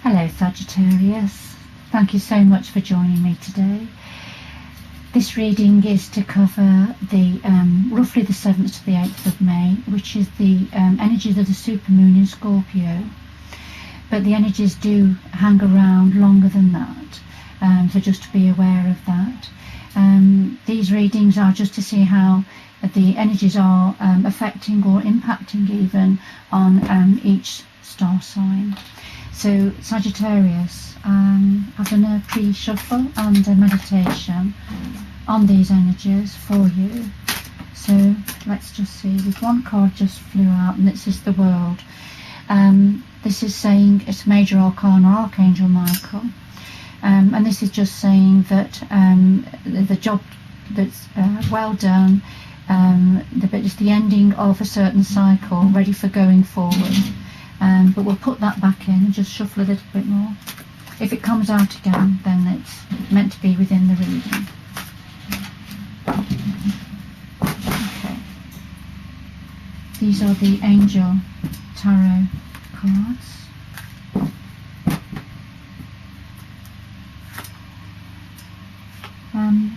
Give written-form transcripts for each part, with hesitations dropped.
Hello Sagittarius, thank you so much for joining me today. This reading is to cover the roughly the 7th to the 8th of May, which is the energies of the supermoon in Scorpio. But the energies do hang around longer than that, so just to be aware of that. These readings are just to see how the energies are affecting or impacting even on each star sign. So Sagittarius, I've done a pre-shuffle and a meditation on these energies for you. So let's just see. With one card just flew out, and this is the World. This is saying it's Major Arcana, Archangel Michael, and this is just saying that the job that's well done, it's the ending of a certain cycle, ready for going forward. But we'll put that back in and just shuffle a little bit more. If it comes out again, then it's meant to be within the reading. Okay. These are the Angel Tarot cards.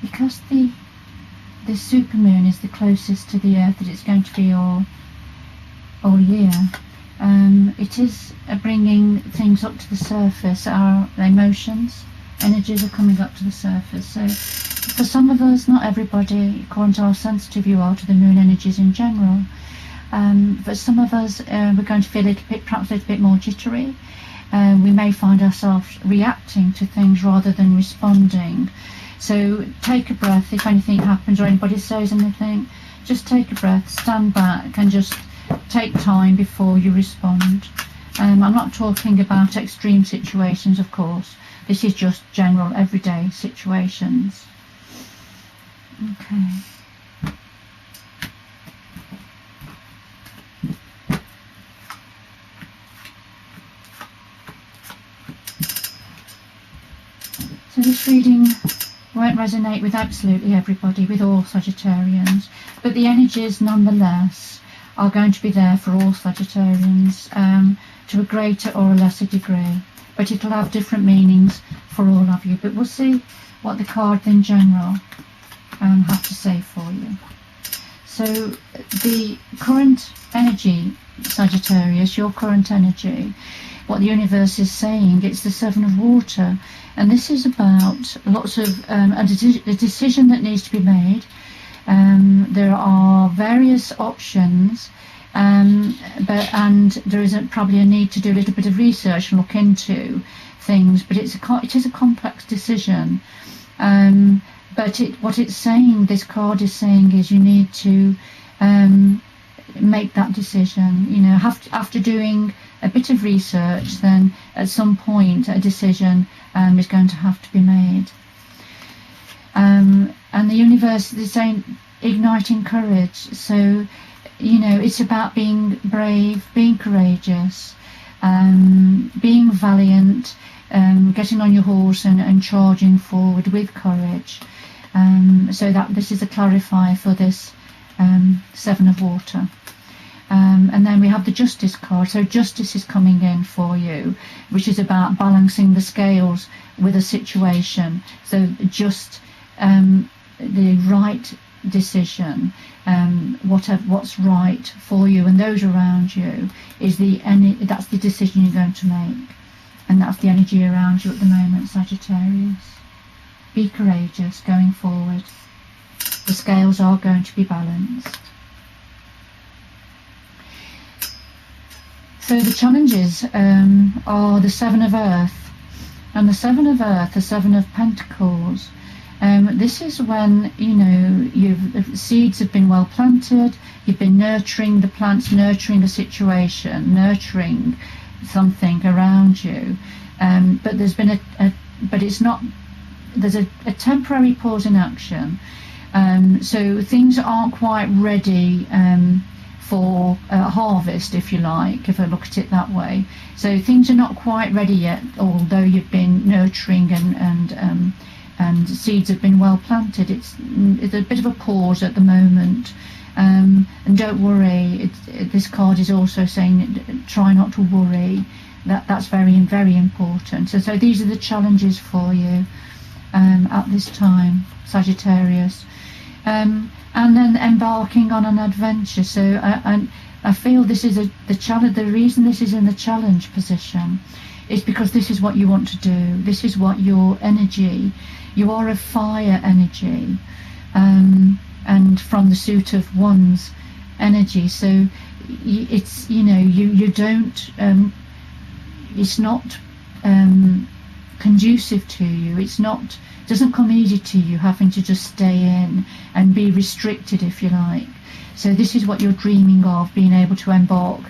Because the supermoon is the closest to the Earth that it's going to be all year, it is bringing things up to the surface. Our emotions, energies are coming up to the surface. So for some of us, not everybody, according to how sensitive you are to the moon energies in general, but some of us, we're going to feel perhaps a little bit more jittery. We may find ourselves reacting to things rather than responding. So take a breath. If anything happens or anybody says anything, just take a breath, stand back and just take time before you respond. I'm not talking about extreme situations, of course. This is just general everyday situations. Okay. So this reading won't resonate with absolutely everybody, with all Sagittarians, but the energies nonetheless are going to be there for all Sagittarians, to a greater or a lesser degree, but it'll have different meanings for all of you. But we'll see what the cards in general have to say for you. So the current energy, Sagittarius, your current energy, what the universe is saying, it's the Seven of Water, and this is about lots of a decision that needs to be made. There are various options, and there is probably a need to do a little bit of research and look into things, but it is a complex decision. But what it's saying, this card is saying, is you need to make that decision. You know, after doing a bit of research, then at some point a decision is going to have to be made. And the universe is saying, igniting courage. So, you know, it's about being brave, being courageous, being valiant, getting on your horse and charging forward with courage. So that this is a clarifier for this Seven of Water. And then we have the Justice card. So justice is coming in for you, which is about balancing the scales with a situation. So just the right decision, what's right for you and those around you, is that's the decision you're going to make, and that's the energy around you at the moment, Sagittarius. Be courageous going forward. The scales are going to be balanced. So the challenges are the Seven of Earth, and the Seven of Earth, the Seven of Pentacles. This is when, you know, the seeds have been well planted, you've been nurturing the plants, nurturing a situation, nurturing something around you, but there's been there's a temporary pause in action. So things aren't quite ready for harvest, if you like, if I look at it that way. So things are not quite ready yet, although you've been nurturing and seeds have been well planted. It's a bit of a pause at the moment, and don't worry. This card is also saying try not to worry. That's very, very important. So these are the challenges for you at this time, Sagittarius. And then embarking on an adventure. So I feel this is the challenge. The reason this is in the challenge position is because this is what you want to do. This is what your energy. You are a fire energy, and from the suit of wands energy. So it's, you know, you don't. It's not conducive to you. It's not. Doesn't come easy to you having to just stay in and be restricted, if you like. So this is what you're dreaming of, being able to embark,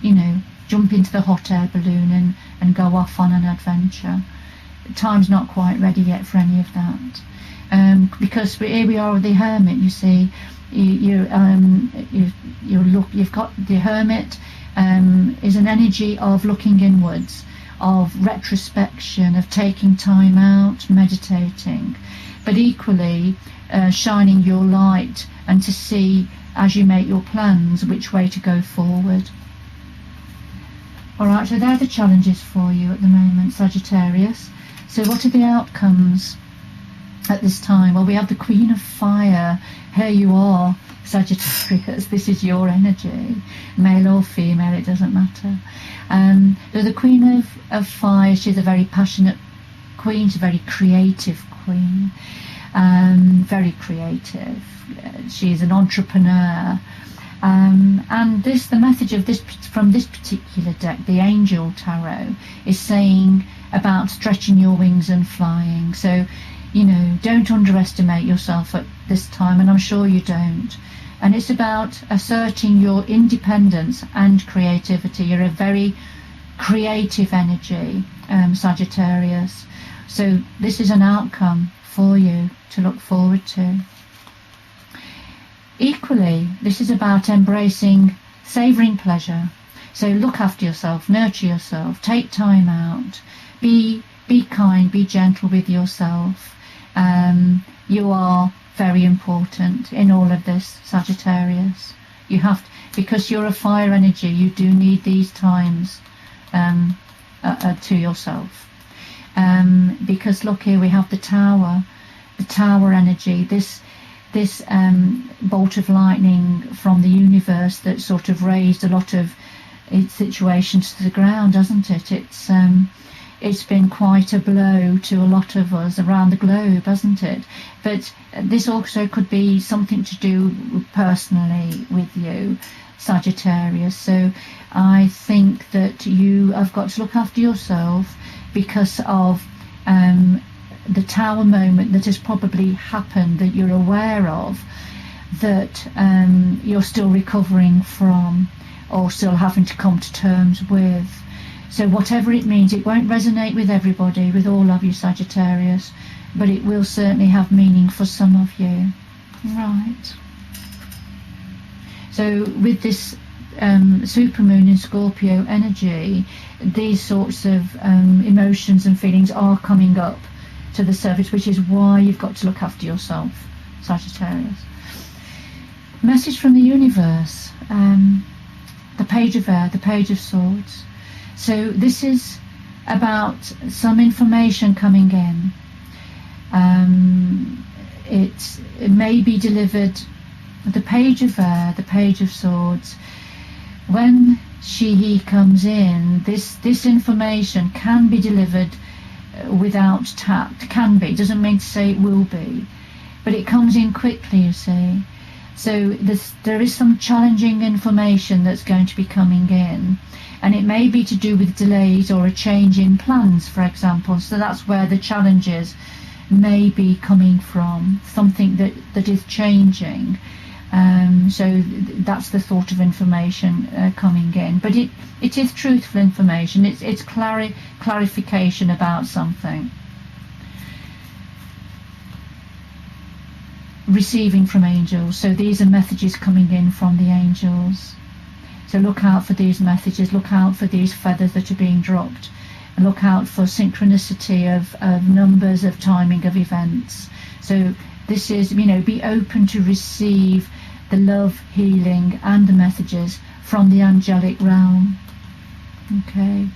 you know, jump into the hot air balloon and go off on an adventure. Time's not quite ready yet for any of that, because here we are with the Hermit. You see, you've got the Hermit is an energy of looking inwards, of retrospection, of taking time out, meditating, but equally shining your light and to see, as you make your plans, which way to go forward. Alright, so they're the challenges for you at the moment, Sagittarius. So what are the outcomes at this time? Well, we have the Queen of Fire. Here you are, Sagittarius. This is your energy, male or female, it doesn't matter. So the Queen of Fire, she's a very passionate queen. She's a very creative queen, very creative. She's an entrepreneur, and the message of this, from this particular deck, the Angel Tarot, is saying about stretching your wings and flying. So, you know, don't underestimate yourself at this time, and I'm sure you don't. And it's about asserting your independence and creativity. You're a very creative energy, Sagittarius. So this is an outcome for you to look forward to. Equally, this is about embracing, savouring pleasure. So look after yourself, nurture yourself, take time out, be kind, be gentle with yourself. You are very important in all of this, Sagittarius. You have to, because you're a fire energy, you do need these times to yourself. Because look, here we have the Tower energy, this bolt of lightning from the universe that sort of raised a lot of situations to the ground, hasn't it? It's been quite a blow to a lot of us around the globe, hasn't it? But this also could be something to do personally with you, Sagittarius. So I think that you have got to look after yourself because of the Tower moment that has probably happened, that you're aware of, that you're still recovering from or still having to come to terms with. So whatever it means, it won't resonate with everybody, with all of you, Sagittarius, but it will certainly have meaning for some of you. Right. So with this supermoon in Scorpio energy, these sorts of emotions and feelings are coming up to the surface, which is why you've got to look after yourself, Sagittarius. Message from the universe, the Page of Air, the Page of Swords. So this is about some information coming in. It may be delivered, the Page of Air, the Page of Swords. When he comes in, this information can be delivered without tact. Can be, doesn't mean to say it will be, but it comes in quickly, you see. So there is some challenging information that's going to be coming in, and it may be to do with delays or a change in plans, for example. So that's where the challenges may be coming from, something that is changing. So that's the sort of information coming in, but it is truthful information. It's clarification about something. Receiving from angels. So these are messages coming in from the angels. So look out for these messages. Look out for these feathers that are being dropped. And look out for synchronicity of numbers, of timing of events. So this is, you know, be open to receive the love, healing and the messages from the angelic realm. Okay.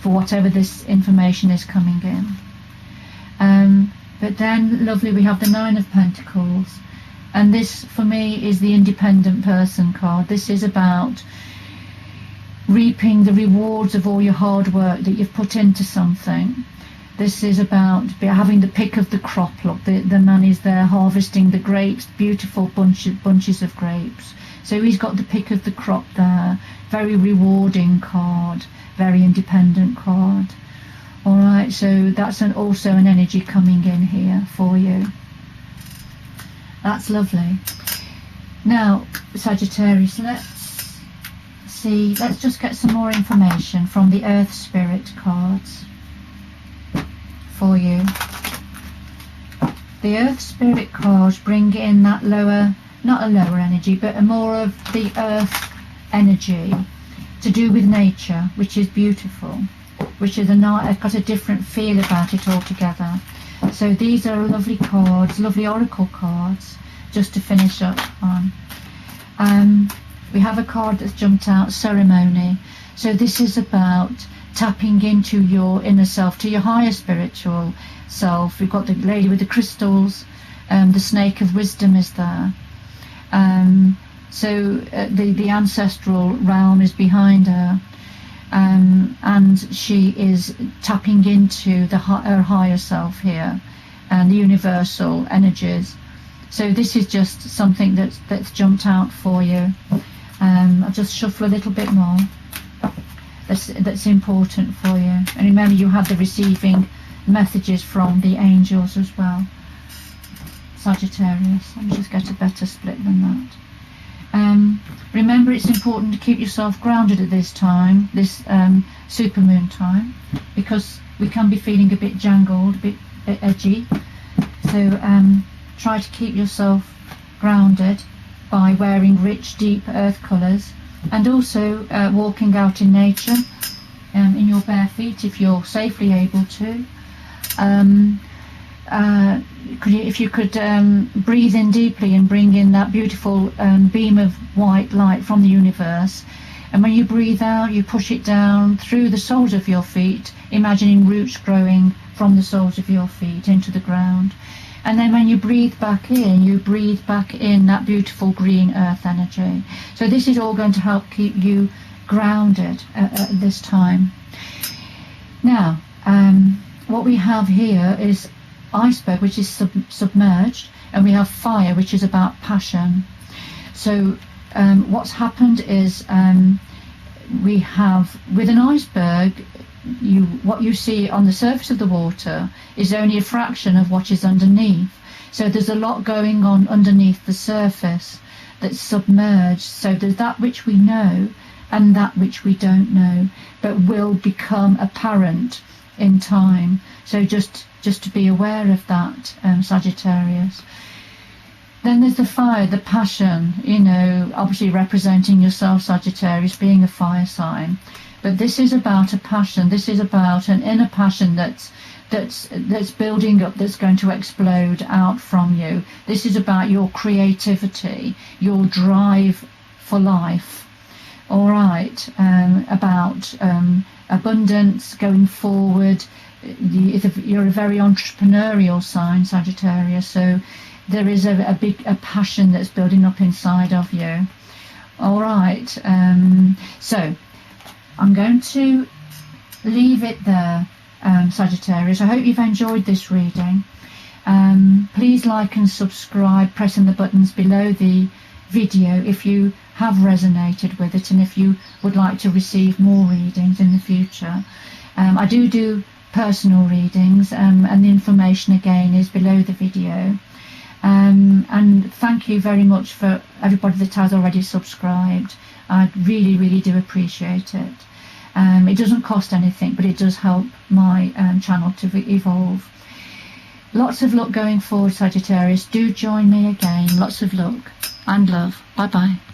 for whatever this information is coming in. But then, lovely, we have the Nine of Pentacles, and this for me is the independent person card. This is about reaping the rewards of all your hard work that you've put into something. This is about having the pick of the crop. Look, the man is there harvesting the grapes, beautiful bunches of grapes. So he's got the pick of the crop there. Very rewarding card, very independent card. All right, so that's also an energy coming in here for you. That's lovely. Now, Sagittarius, let's see. Let's just get some more information from the Earth Spirit cards for you. The Earth Spirit cards bring in that lower, not a lower energy, but a more of the Earth energy to do with nature, which is beautiful, which is got a different feel about it altogether. So these are lovely cards, lovely oracle cards, just to finish up on. We have a card that's jumped out, ceremony. So this is about tapping into your inner self, to your higher spiritual self. We've got the lady with the crystals, the snake of wisdom is there. So the ancestral realm is behind her, and she is tapping into her higher self here, and the universal energies. So this is just something that's jumped out for you. I'll just shuffle a little bit more. That's important for you. And remember, you have the receiving messages from the angels as well. Sagittarius, let me just get a better split than that. Remember, it's important to keep yourself grounded at this time, this supermoon time, because we can be feeling a bit jangled, a bit edgy. So try to keep yourself grounded by wearing rich, deep earth colours, and also walking out in nature in your bare feet if you're safely able to. If you could breathe in deeply and bring in that beautiful beam of white light from the universe, and when you breathe out, you push it down through the soles of your feet, imagining roots growing from the soles of your feet into the ground. And then when you breathe back in, you breathe back in that beautiful green earth energy. So this is all going to help keep you grounded at this time. Now, what we have here is iceberg, which is submerged, and we have fire, which is about passion. So what's happened is we have, with an iceberg, what you see on the surface of the water is only a fraction of what is underneath. So there's a lot going on underneath the surface that's submerged. So there's that which we know and that which we don't know, but will become apparent in time. So just to be aware of that, Sagittarius. Then there's the fire, the passion, obviously representing yourself, Sagittarius, being a fire sign. But this is about a passion. This is about an inner passion that's building up, that's going to explode out from you. This is about your creativity, your drive for life. All right, about abundance, going forward. You're a very entrepreneurial sign, Sagittarius. So there is a passion that's building up inside of you. All right, so I'm going to leave it there, Sagittarius. I hope you've enjoyed this reading. Please like and subscribe, pressing the buttons below the video if you have resonated with it, and if you would like to receive more readings in the future. I do personal readings, and the information again is below the video. And thank you very much for everybody that has already subscribed. I really do appreciate it. It doesn't cost anything, but it does help my channel to evolve. Lots of luck going forward, Sagittarius. Do join me again. Lots of luck and love. Bye bye.